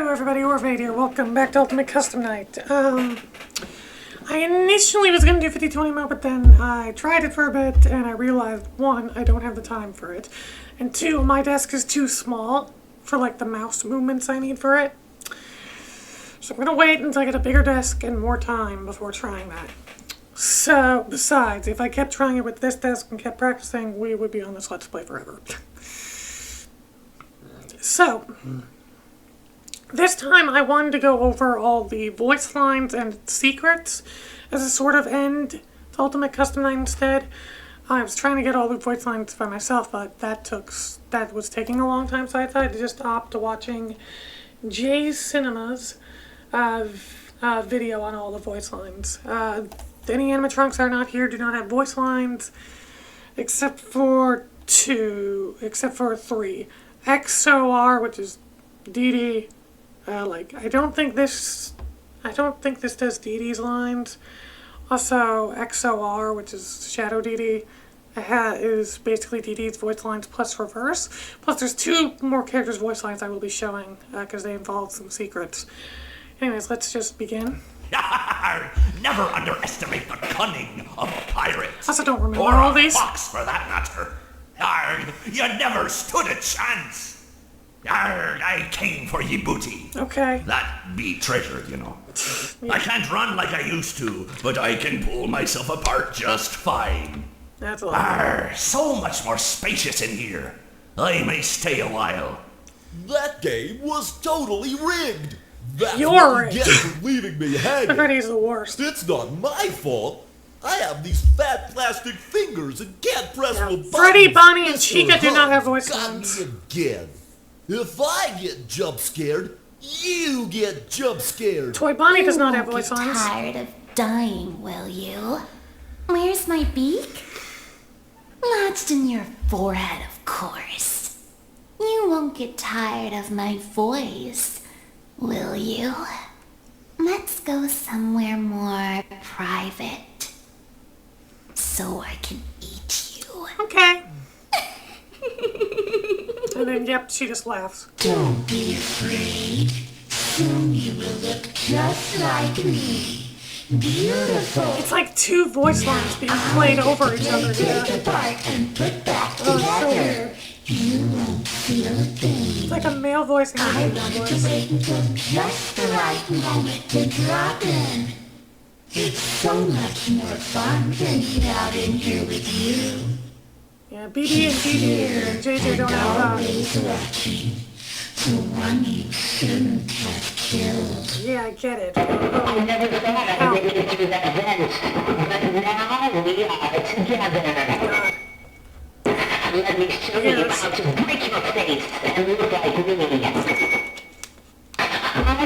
Hello everybody, Orvade here. Welcome back to Ultimate Custom Night. I initially was going to do 50-20 mode, but then I tried it for a bit and I realized, one, I don't have the time for it, and two, my desk is too small for like the mouse movements I need for it. So I'm going to wait until I get a bigger desk and more time before trying that. So, besides, if I kept trying it with this desk and kept practicing, we would be on this Let's Play forever. So, this time I wanted to go over all the voice lines and secrets as a sort of end to Ultimate Custom Night instead. I was trying to get all the voice lines by myself, but that was taking a long time, so I decided to just opt to watching Jay's Cinema's video on all the voice lines. Any animatronics that are not here do not have voice lines, except for three. XOR, which is Dee Dee. I don't think this does Dee Dee's lines. Also, XOR, which is Shadow Dee Dee, is basically Dee Dee's voice lines plus reverse. Plus, there's two more characters' voice lines I will be showing because they involve some secrets. Anyways, let's just begin. Never underestimate the cunning of a pirate. I also don't remember or all a these. fox, for that matter. You never stood a chance. I came for ye booty. Okay. That be treasure, you know. Yeah. I can't run like I used to, but I can pull myself apart just fine. That's a lot. So much more spacious in here. I may stay a while. That game was totally rigged. That's You're what rigged. you get for leaving me hanging. Freddy's the worst. It's not my fault. I have these fat plastic fingers and can't press the buttons. Freddy, Bonnie, and Mr. Chica do not have Hunt voice got lines. me again. If I get jump scared, you get jump scared. Toy Bonnie does not have You voice won't get lines. tired of dying, will you? Where's my beak? Lodged in your forehead, of course. You won't get tired of my voice, will you? Let's go somewhere more private, so I can eat you. Okay. And then, yep, she just laughs. Don't be afraid. Soon you will look just like me. Beautiful. It's like two voice lines being played over each other. Take Yeah. apart and put back Oh, it's so together. weird. You won't feel a thing. It's like a male voice and a I female wanted to voice. wait until just the right moment to drop in. It's so much more fun hanging out in here with you. Yeah, BD and DD and JJ don't have Always watching. The one you shouldn't have killed. Yeah, I get it. I never thought I'd make it through that vent, but now we are together. Let me show you how to break your face and look like me. I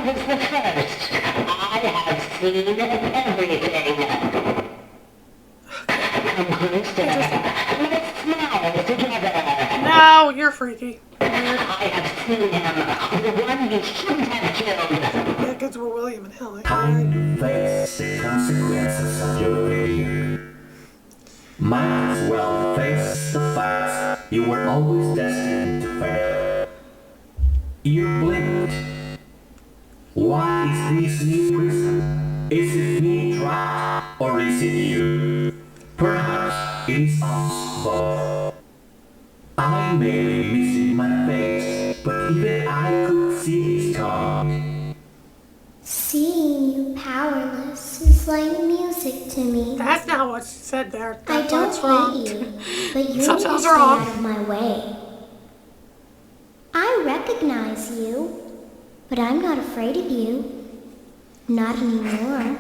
was the first. I have seen everything. Come closer. Let's smile together. No, you're freaky. I have seen him. The one you shouldn't have killed. Yeah, because we're William and Helen. Face the consequences of your behavior. Might as well face the facts. You were always destined to fail. You blinked. What is this new prison? Is it me trapped or is it you? Perhaps it's us both. I may be missing my face, but even I could see his tongue. Seeing you powerless is like music to me. That's not what she said there. I That's don't wrong. hate you, but you need to Subtitles stay are wrong. out of my way. I recognize you, but I'm not afraid of you. Not anymore.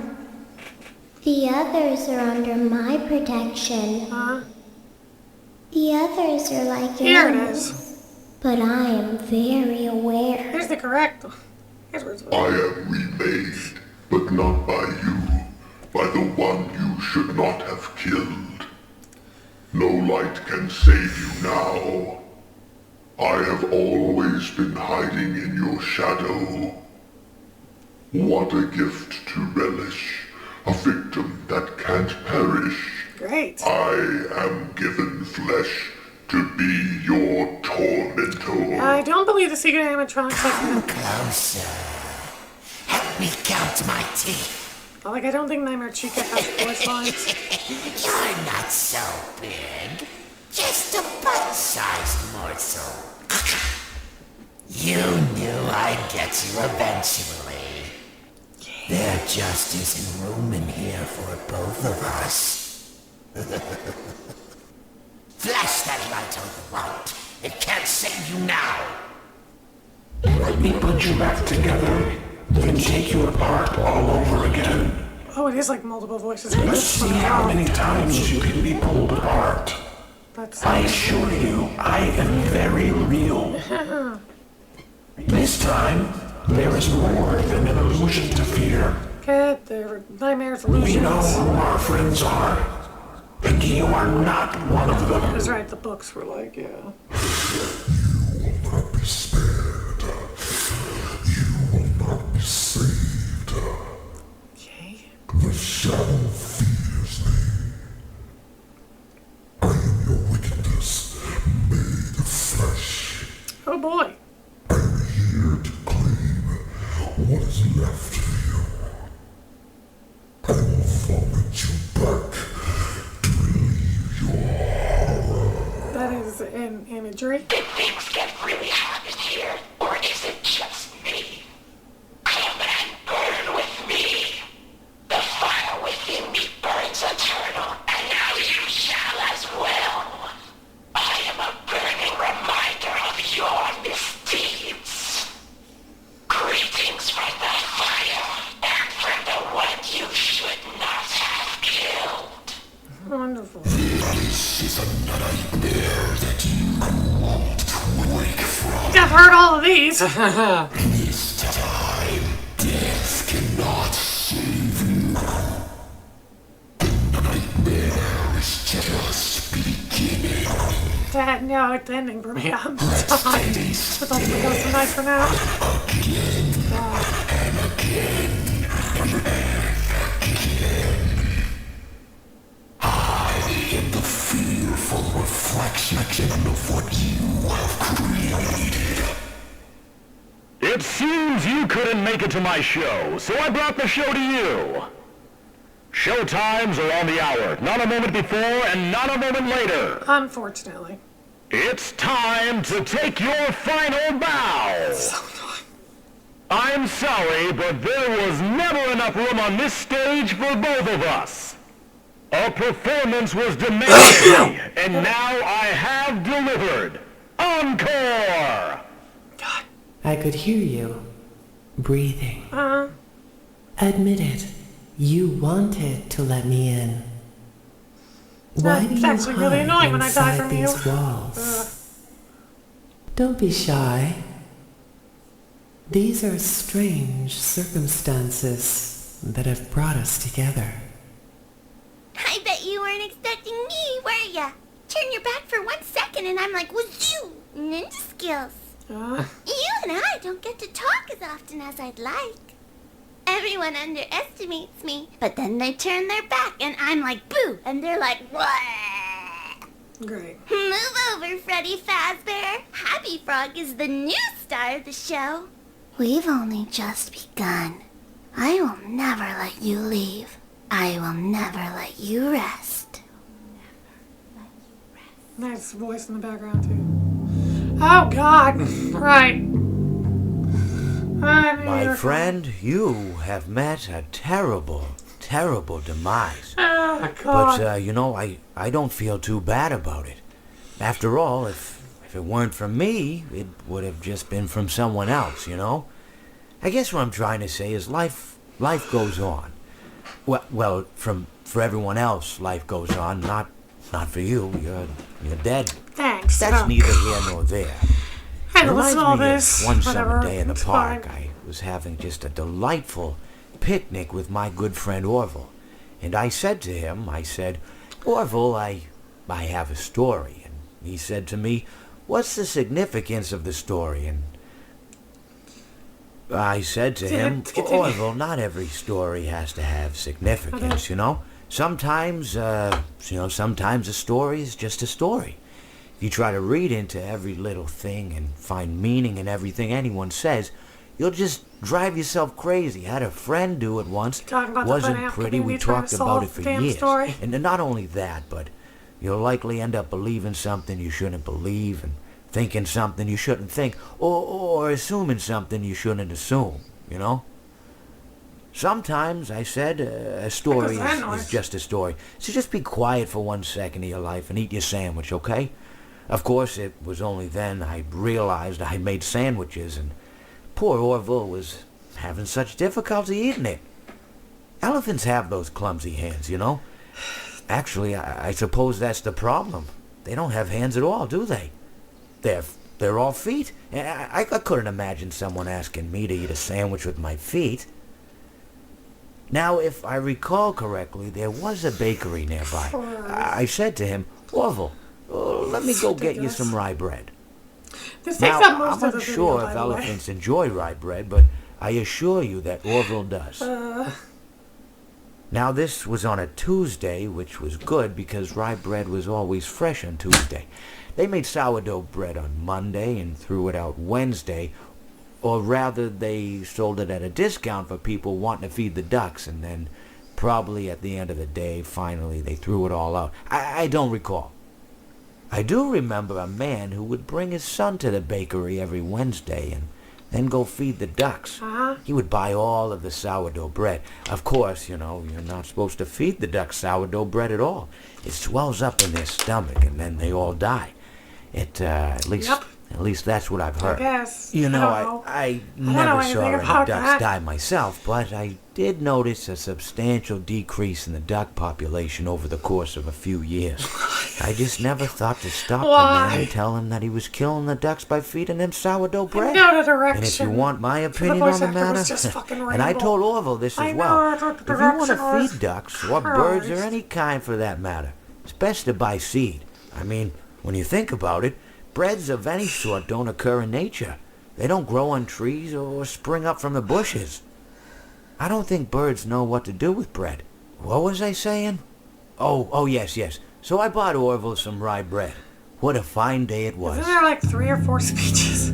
The others are under my protection. Huh? The others are like Here it animals, is. but I am very aware. Here's the correct one. Here's where it's I am remade, but not by you, by the one you should not have killed. No light can save you now. I have always been hiding in your shadow. What a gift to relish, a victim that can't perish. Great. I am given flesh to be your tormentor. I don't believe the secret animatronics Come like closer. Help me count my teeth. like I don't think Nightmare Chica has voice lines. You're not so big. Just a bite-sized morsel. You knew I'd get you eventually. There just isn't room in here for both of us. Flash that light on the light. It can't save you now. Let me put you back together, then take you apart all over again. Oh, it is like multiple voices. Let's see how many times you can be pulled apart. That's I assure you, I am very real. This time, there is more than an illusion to fear. Cat, they're nightmares, We illusions. know who our friends are, and you are not one of them. That's right, the books were like, yeah. You will not be spared. You will not be saved. Okay. The shadow fears me. I am your wickedness made of flesh. Oh boy. I am here to claim what is left of you. I will vomit you back to relieve your horror. That is an imagery. Did things get really hot in here, or is it just me? Come and burn with me. The fire within me burns eternal, and now you shall as well. I am a burning reminder of your misdeeds. Greetings from the fire, and from the one you should not have killed. Wonderful. This is a nightmare that you won't wake from. I've heard all of these. This time, death cannot save you. The nightmare is just beginning. That, no, it's ending for me. I'm done. But let's go tonight for now. I am the fearful reflection of what you have created. It seems you couldn't make it to my show, so I brought the show to you. Show times are on the hour, not a moment before and not a moment later. Unfortunately. It's time to take your final bow. I'm sorry, but there was never enough room on this stage for both of us. A performance was demanded, and now I have delivered. Encore! I could hear you breathing. Admit it. You wanted to let me in. Why do It's you actually really hide annoying when I die inside from you. these walls? Don't be shy. These are strange circumstances that have brought us together. I bet you weren't expecting me, were ya? Turn your back for 1 second and I'm like, wazoo! Ninja skills. You and I don't get to talk as often as I'd like. Everyone underestimates me, but then they turn their back and I'm like, boo! And they're like, what? Great. Move over, Freddy Fazbear. Happy Frog is the new star of the show. We've only just begun. I will never let you leave. I will never let you rest. Nice voice in the background, too. Oh, God. Right. My friend, you have met a terrible, terrible demise. Oh, God. But, you know, I don't feel too bad about it. After all, if it weren't from me, it would have just been from someone else, you know? I guess what I'm trying to say is life goes on. Well, for everyone else, life goes on, not for you. You're dead. Thanks. That's Oh, neither here nor there. I had to Reminds listen to all me of this. one Whatever. summer day in the It's park. fine. I was having just a delightful picnic with my good friend Orville. And I said to him, Orville, I have a story. And he said to me, what's the significance of the story? And I said to him, Orville, not every story has to have significance, you know? Sometimes a story is just a story. you try to read into every little thing and find meaning in everything anyone says, you'll just drive yourself crazy. I had a friend do it once. Talking about Wasn't the FNAF pretty. We community trying talked to about solve it for the damn years. story. And not only that, but you'll likely end up believing something you shouldn't believe and thinking something you shouldn't think, or assuming something you shouldn't assume, you know? Sometimes, I said, a story is just a story. So just be quiet for 1 second of your life and eat your sandwich, okay? Of course, it was only then I realized I made sandwiches, and poor Orville was having such difficulty eating it. Elephants have those clumsy hands, you know? Actually, I suppose that's the problem. They don't have hands at all, do they? They're all feet. I couldn't imagine someone asking me to eat a sandwich with my feet. Now, if I recall correctly, there was a bakery nearby. I said to him, Orville, let me go get you some rye bread. Now, I'm unsure if elephants enjoy rye bread, but I assure you that Orville does. Now, this was on a Tuesday, which was good because rye bread was always fresh on Tuesday. They made sourdough bread on Monday and threw it out Wednesday, or rather they sold it at a discount for people wanting to feed the ducks, and then probably at the end of the day, finally they threw it all out. I don't recall. I do remember a man who would bring his son to the bakery every Wednesday and then go feed the ducks. He would buy all of the sourdough bread. Of course, you know, you're not supposed to feed the ducks sourdough bread at all. It swells up in their stomach and then they all die. At least that's what I've heard. I guess. You know, I never saw any ducks die myself, but I did notice a substantial decrease in the duck population over the course of a few years. I just never thought to stop the man and tell him that he was killing the ducks by feeding them sourdough bread. And if you want my opinion on the matter, and I told Orville this as well, if you want to feed ducks, or birds, or any kind for that matter, it's best to buy seed. I mean, when you think about it, breads of any sort don't occur in nature. They don't grow on trees or spring up from the bushes. I don't think birds know what to do with bread. What was I saying? Oh, yes. So I bought Orville some rye bread. What a fine day it was. Isn't there like 3 or 4 speeches?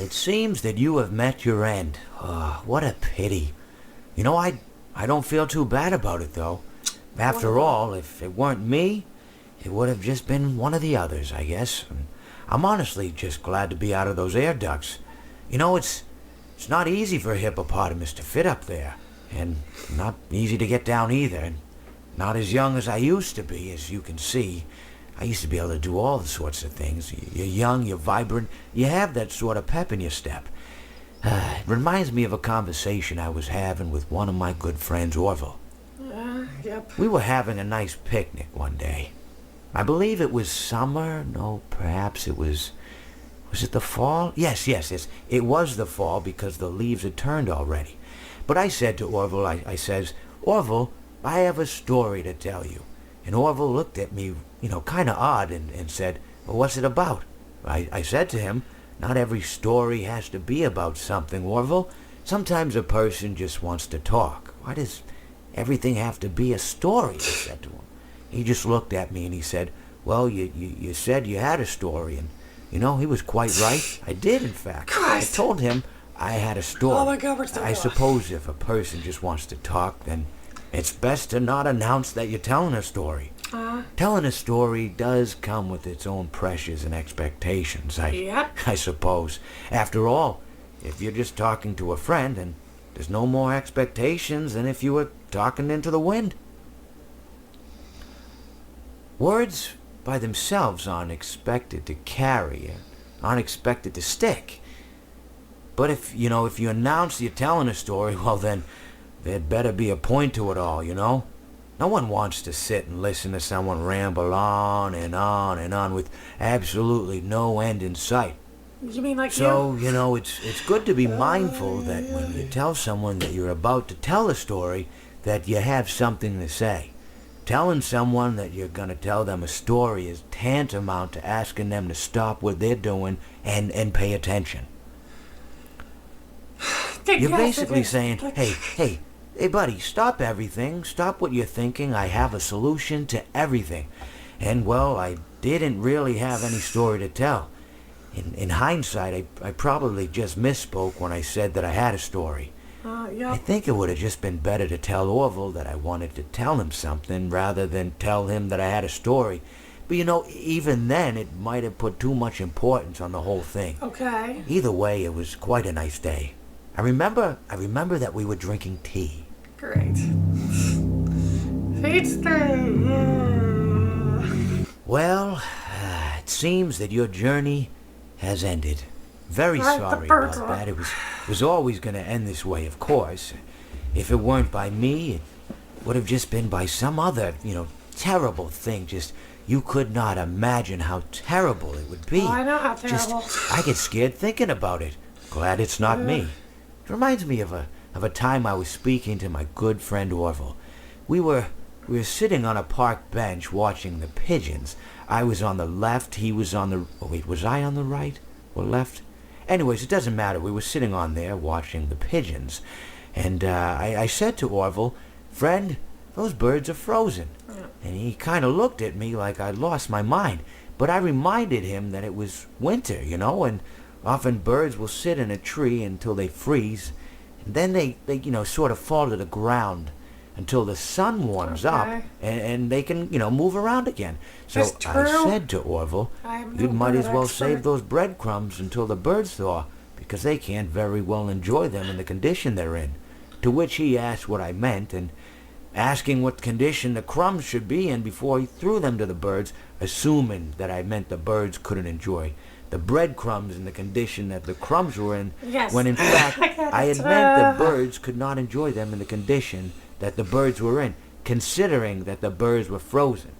It seems that you have met your end. What a pity. You know, I don't feel too bad about it, though. After all, if it weren't me, it would have just been one of the others, I guess. And I'm honestly just glad to be out of those air ducts. You know, it's not easy for a hippopotamus to fit up there, and not easy to get down either, and not as young as I used to be, as you can see. I used to be able to do all the sorts of things. You're young, you're vibrant, you have that sort of pep in your step. It reminds me of a conversation I was having with one of my good friends, Orville. Yep. We were having a nice picnic one day. I believe it was summer. No, perhaps it was... Was it the fall? Yes. It was the fall because the leaves had turned already. But I said to Orville, I says, Orville, I have a story to tell you. And Orville looked at me, kind of odd and said, well, what's it about? I said to him, not every story has to be about something, Orville. Sometimes a person just wants to talk. Why does everything have to be a story? I said to him. He just looked at me and he said, well, you said you had a story, and, he was quite right. I did, in fact. Christ. I told him I had a story. Oh my God, we're still I suppose if a person just wants to talk, then it's best to not announce that you're telling a story. Telling a story does come with its own pressures and expectations, I suppose. After all, if you're just talking to a friend, then there's no more expectations than if you were talking into the wind. Words by themselves aren't expected to carry, aren't expected to stick. But if you announce you're telling a story, well then, there'd better be a point to it all, No one wants to sit and listen to someone ramble on and on and on with absolutely no end in sight. You mean like So, it's good to be mindful that when you tell someone that you're about to tell a story, that you have something to say. Telling someone that you're going to tell them a story is tantamount to asking them to stop what they're doing and pay attention. You're basically saying, hey, Hey, buddy, stop everything. Stop what you're thinking. I have a solution to everything. And, well, I didn't really have any story to tell. In hindsight, I probably just misspoke when I said that I had a story. Yeah. I think it would have just been better to tell Orville that I wanted to tell him something rather than tell him that I had a story. But even then, it might have put too much importance on the whole thing. Okay. Either way, it was quite a nice day. I remember that we were drinking tea. Great. Fate's Day. Well, it seems that your journey has ended. Very Right, sorry the birds about are- that. It was always going to end this way, of course. If it weren't by me, it would have just been by some other, terrible thing. Just, you could not imagine how terrible it would be. Oh, I know how Just, terrible. I get scared thinking about it. Glad it's not me. It reminds me of a time I was speaking to my good friend Orville. We were sitting on a park bench watching the pigeons. I was on the left, he was on the... Oh, wait, was I on the right or left? Anyways, it doesn't matter. We were sitting on there watching the pigeons. And I said to Orville, "Friend, those birds are frozen." And he kind of looked at me like I'd lost my mind. But I reminded him that it was winter, and often birds will sit in a tree until they freeze. And then they sort of fall to the ground until the sun warms up and they can, move around again. So That's I true. said to Orville, I'm no "You might bird as well expert." save those breadcrumbs until the birds thaw, because they can't very well enjoy them in the condition they're in." To which he asked what I meant, and asking what condition the crumbs should be in before he threw them to the birds, assuming that I meant the birds couldn't enjoy the breadcrumbs in the condition that the crumbs were in, Yes. when in fact I get I had it. meant the birds could not enjoy them in the condition that the birds were in, considering that the birds were frozen.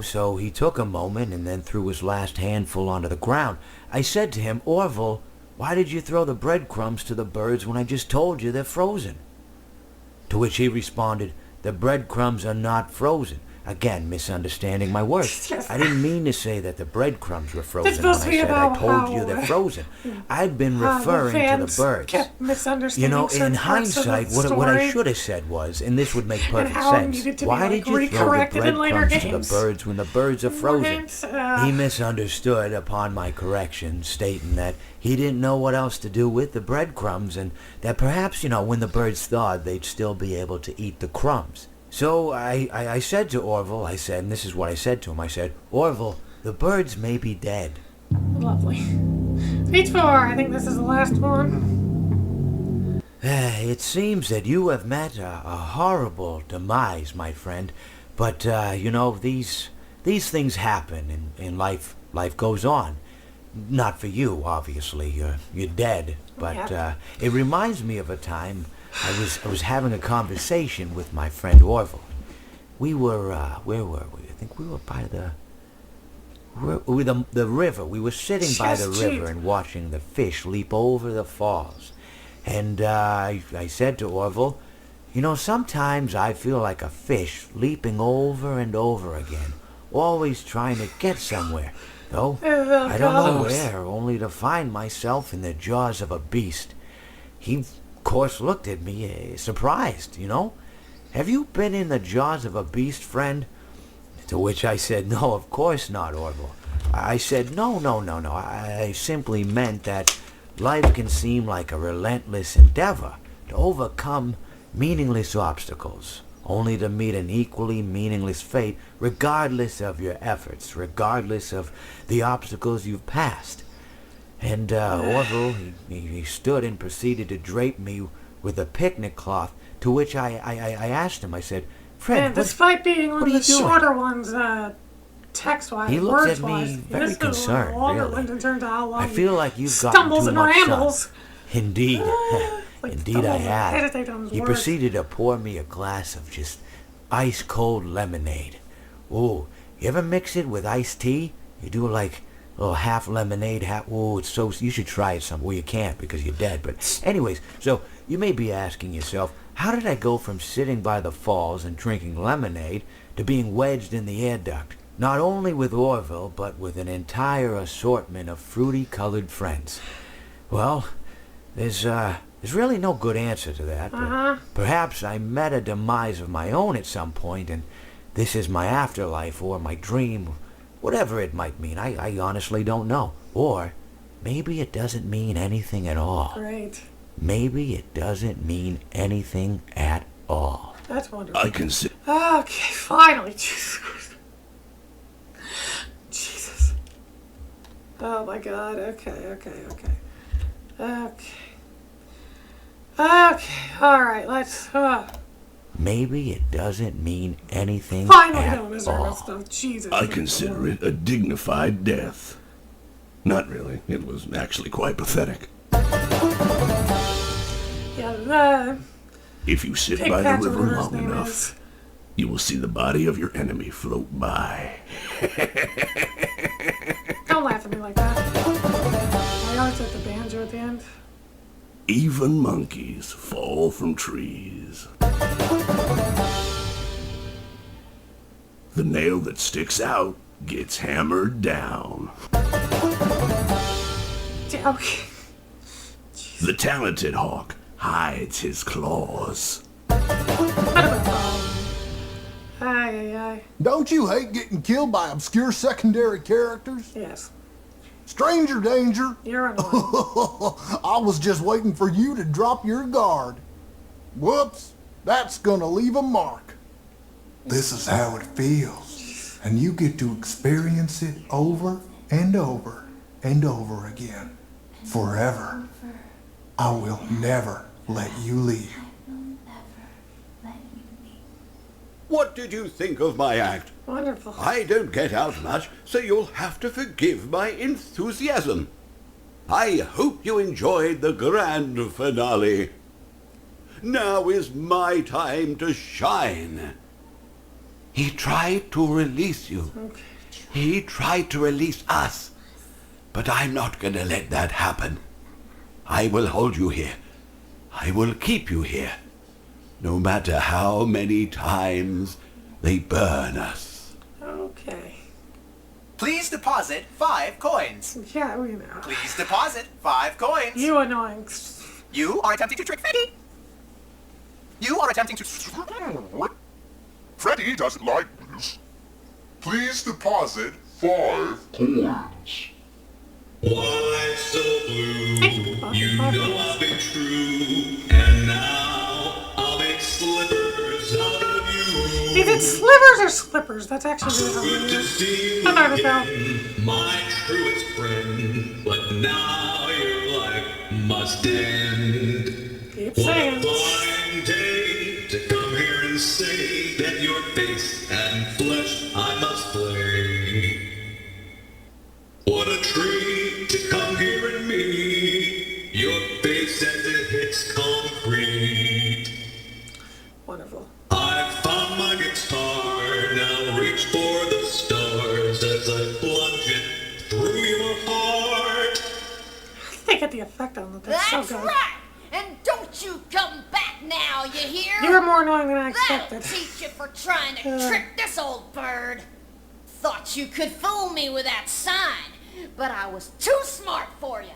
So he took a moment and then threw his last handful onto the ground. I said to him, "Orville, why did you throw the breadcrumbs to the birds when I just told you they're frozen?" To which he responded, "The breadcrumbs are not frozen." Again, misunderstanding my words. Yes. I didn't mean to say that the breadcrumbs were frozen when I supposed to be said I about told you how, they're frozen. I'd been the referring to fans the birds. kept misunderstanding certain In parts of the hindsight, what I story. should have said was, and this would make perfect how it sense, needed to be, why like, did you throw the recorrected in later breadcrumbs to the games. birds when the birds are frozen? Right, He misunderstood upon my correction, stating that he didn't know what else to do with the breadcrumbs, and that perhaps, when the birds thawed, they'd still be able to eat the crumbs. So I said to Orville, and this is what I said to him, I said, "Orville, the birds may be dead." Lovely. Page 4. I think this is the last one. It seems that you have met a horrible demise, my friend. But, these things happen in life. Life goes on. Not for you, obviously. You're dead. But it reminds me of a time I was having a conversation with my friend Orville. We were, where were we? I think we were by the river. We were sitting by the river and watching the fish leap over the falls. And I said to Orville, sometimes I feel like a fish leaping over and over again, always trying to get somewhere, though I don't know where, only to find myself in the jaws of a beast. He, of course, looked at me, surprised, "Have you been in the jaws of a beast, friend?" To which I said, "No, of course not, Orville." I said, No. I simply meant that life can seem like a relentless endeavor to overcome meaningless obstacles, only to meet an equally meaningless fate, regardless of your efforts, regardless of the obstacles you've passed. And Orville, he stood and proceeded to drape me with a picnic cloth, to which I asked him, I said, "Fred, And despite being one what of are the you doing?" shorter ones, text-wise, He looked at words-wise, me very this is one of the concerned, longer really. ones in terms of how long I he feel like you've gotten stumbles too and much sun. rambles. Indeed. Like Indeed stumbles I and have. hesitate on his He words. proceeded to pour me a glass of just ice-cold lemonade. Ooh, you ever mix it with iced tea? You do like a little half lemonade, half... Ooh, it's so... You should try it some... Well, you can't because you're dead. But anyways, so you may be asking yourself, how did I go from sitting by the falls and drinking lemonade to being wedged in the air duct? Not only with Orville, but with an entire assortment of fruity-colored friends. Well, there's There's really no good answer to that. But perhaps I met a demise of my own at some point, and this is my afterlife or my dream, whatever it might mean. I honestly don't know. Or maybe it doesn't mean anything at all. Great. Maybe it doesn't mean anything at all. That's wonderful. I can see. Okay, finally. Jesus Christ. Jesus. Oh my God. Okay. Alright, let's... Maybe it doesn't mean anything Finally at done with all. all. Stuff. Jesus. I consider it a dignified death. Not really. It was actually quite pathetic. Yeah, If you sit Pig by the Patch or river whatever his long name enough, is. you will see the body of your enemy float by. Don't laugh at me like that. I always at the banjo at the end. Even monkeys fall from trees. The nail that sticks out gets hammered down. Okay. The talented hawk hides his claws. Aye. Don't you hate getting killed by obscure secondary characters? Yes. Stranger danger. You're annoying. I was just waiting for you to drop your guard. Whoops, that's gonna leave a mark. This is how it feels, and you get to experience it over and over and over again. Forever. I will never let you leave. What did you think of my act? Wonderful. I don't get out much, so you'll have to forgive my enthusiasm. I hope you enjoyed the grand finale. Now is my time to shine. He tried to release you. Okay. He tried to release us. But I'm not going to let that happen. I will hold you here. I will keep you here. No matter how many times they burn us. Okay. Please deposit 5 coins. Yeah, we know. Please deposit 5 coins. You annoying. You are attempting to trick Freddy. You are attempting to... Freddy doesn't like this. Please deposit 5 coins. Why so blue? You know I've been true, and now I'll make slippers out of you. Is it slivers or slippers? That's actually So really good to hard. see you I'm not about. again, my truest friend. But now your life must end. Keep What saying. a fine day to come here and say that your face and flesh I must play. What a treat to come here and meet your face as it hits concrete. Wonderful. I found my guitar, now reach for the stars as I plunge it through your heart. They get the effect on it. That's That's so good. right. And don't you come back now, you hear? You were more annoying than I That'll expected. teach you for trying to trick this old bird. Thought you could fool me with that sign, but I was too smart for you.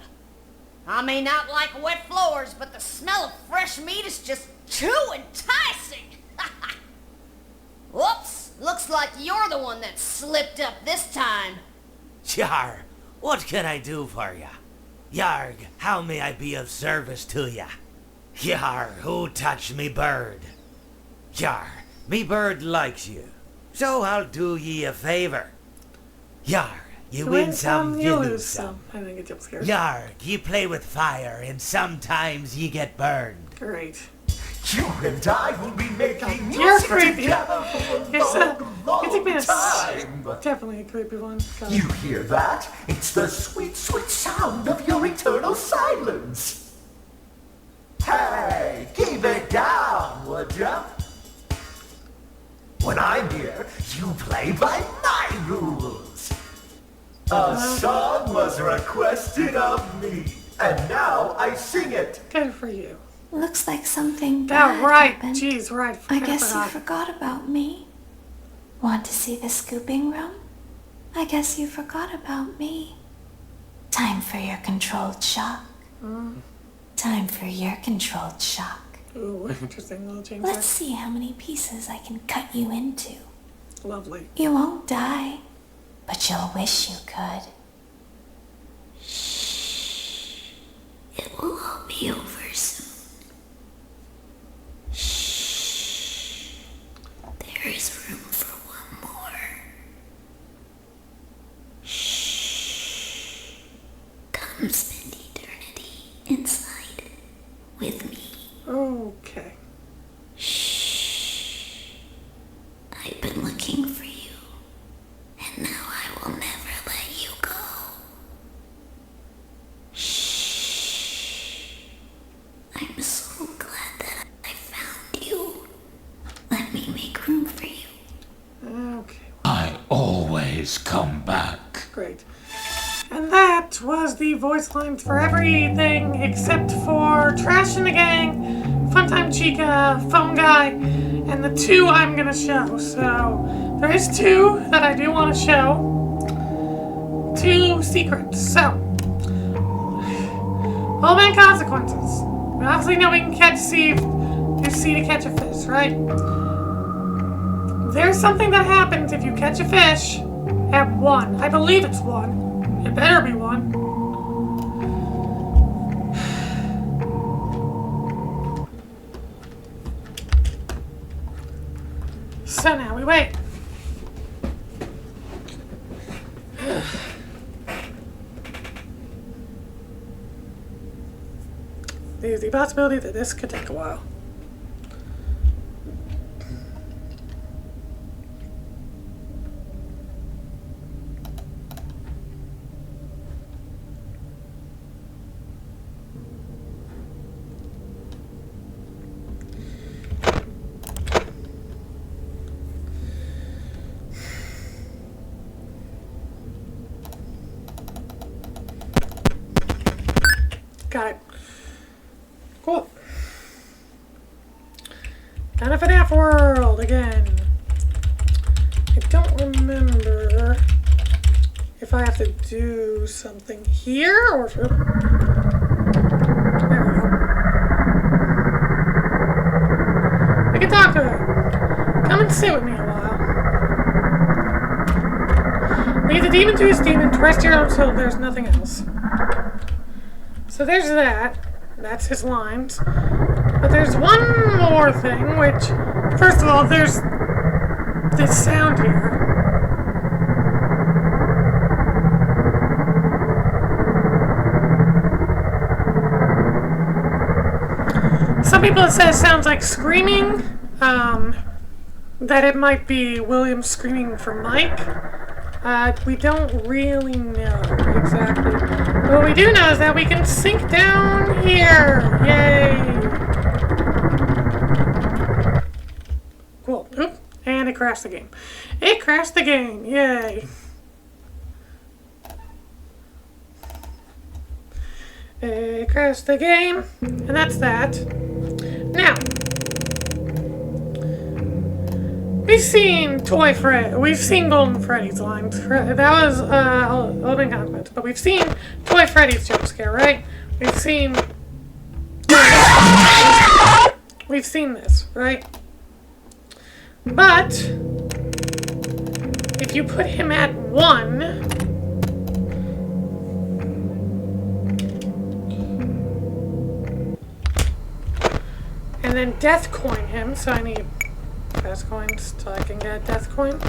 I may not like wet floors, but the smell of fresh meat is just too enticing. Whoops, looks like you're the one that slipped up this time. Yar, what can I do for ya? Yarg, how may I be of service to ya? Yar, who touched me bird? Yar, me bird likes you, so I'll do ye a favor. Yar, you win some, you lose some. I think it jump scared. Yarg, ye play with fire, and sometimes ye get burned. Great. You and I will be making You're music creepy. together for a It's long been time. Definitely a creepy one. Go. You hear that? It's the sweet, sweet sound of your eternal silence. Hey, keep it down, would ya? When I'm here, you play by my rules. A song was requested of me, and now I sing it. Good for you. Looks like something Yeah, bad right. happened. Jeez, right. I guess you forgot about me. Want to see the scooping room? I guess you forgot about me. Time for your controlled shock. Time for your controlled shock. Ooh, interesting little change. Let's see how many pieces I can cut you into. Lovely. You won't die, but you'll wish you could. It will all be over soon. Shh. There is room for one more. Shh. Come spend eternity inside with me. Okay. Shh. I've been looking for you, and now I will never let you go. Shh. I'm so glad that I found you. Let me make room for you. Okay. I always come back. Great. And that was the voice lines for everything except for Trash in the Gang, Funtime Chica, Phone Guy, and the 2 I'm gonna show. So there is 2 that I do want to show. 2 secrets. So All Man Consequences. We obviously know we can catch C to catch a fish, right? There's something that happens if you catch a fish at 1. I believe it's 1. It better be 1. So now we wait. There's the possibility that this could take a while. Got it. Cool. Kind of FNAF world again. I don't remember if I have to do something here or if... There we go. We can talk to her. Come and sit with me a while. Leave the demon to his demon. Rest your own soul. There's nothing else. So there's that. That's his lines. But there's one more thing, which, first of all, there's this sound here. Some people have said it sounds like screaming, that it might be William screaming for Mike. We don't really know exactly. But what we do know is that we can sink down here. Yay! Cool. Oop. And it crashed the game. It crashed the game. Yay. It crashed the game. And that's that. Now. We've seen Toy Fred. We've seen Golden Freddy's lines. That was Open Consequence. But we've seen Toy Freddy's jump scare, right? We've seen this, right? But if you put him at 1, and then death coin him, so I need fast coins till I can get a death coin.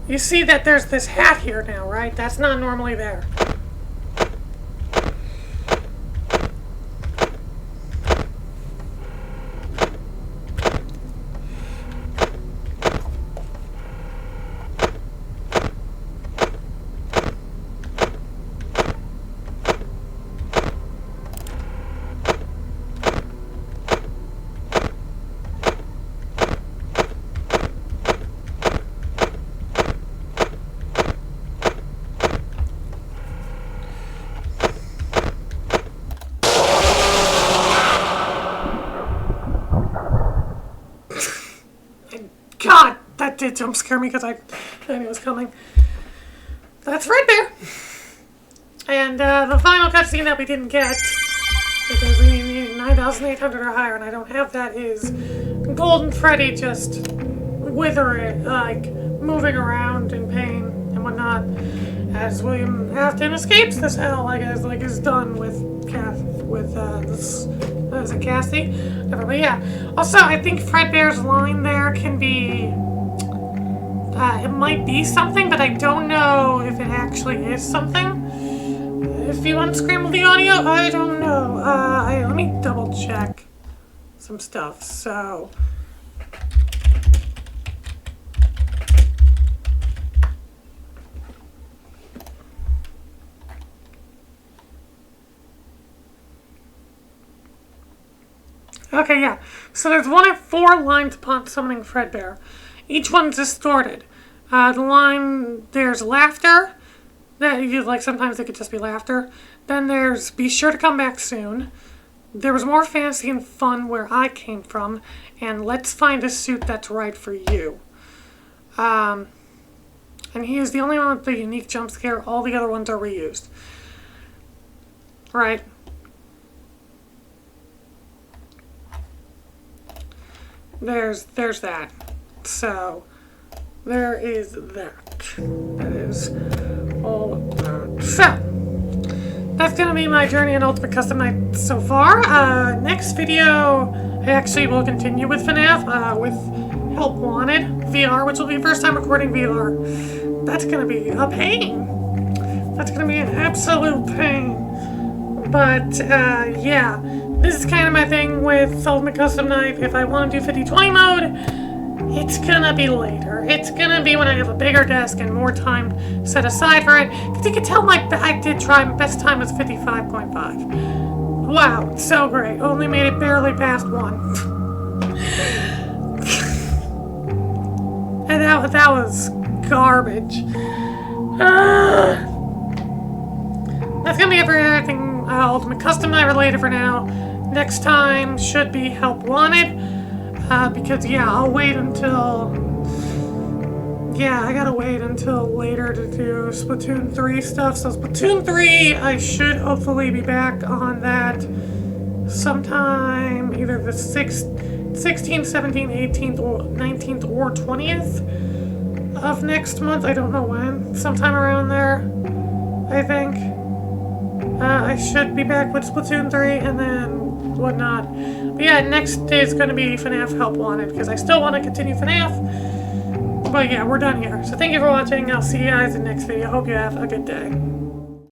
You see that there's this hat here now, right? That's not normally there. did jump scare me because I knew it was coming. That's Fredbear. And the final cutscene that we didn't get, because we need 9,800 or higher, and I don't have that, is Golden Freddy just withering, like moving around in pain and whatnot, as William Afton escapes this hell, I guess, like is done with this. Is it Cassie? Never mind. Yeah. Also, I think Fredbear's line there can be. It might be something, but I don't know if it actually is something. If you unscramble the audio, I don't know. Let me double check some stuff. So. Okay, yeah. So there's 1 of 4 lines upon summoning Fredbear. Each one's distorted. The line, there's laughter. That you like sometimes it could just be laughter. Then there's be sure to come back soon. There was more fantasy and fun where I came from, and let's find a suit that's right for you. And he is the only one with the unique jump scare. All the other ones are reused. Right. There's that. So, there is that. That is all of that. So, that's going to be my journey in Ultimate Custom Night so far. Next video, I actually will continue with FNAF, with Help Wanted VR, which will be first time recording VR. That's going to be a pain. That's going to be an absolute pain. But, yeah. This is kind of my thing with Ultimate Custom Night. If I want to do 50-20 mode, it's gonna be later. It's gonna be when I have a bigger desk and more time set aside for it. Because you can tell I did try, my best time was 55.5. Wow, so great. Only made it barely past 1. And that was garbage. That's gonna be it for everything Ultimate Custom Night related for now. Next time should be Help Wanted, because yeah, I'll wait until, yeah, I gotta wait until later to do Splatoon 3 stuff. So Splatoon 3, I should hopefully be back on that sometime either the 16th, 17th, 18th, or 19th, or 20th of next month. I don't know when, sometime around there, I think. I should be back with Splatoon 3 and then whatnot. But yeah, next day is going to be FNAF Help Wanted because I still want to continue FNAF. But yeah, we're done here. So thank you for watching. I'll see you guys in the next video. Hope you have a good day.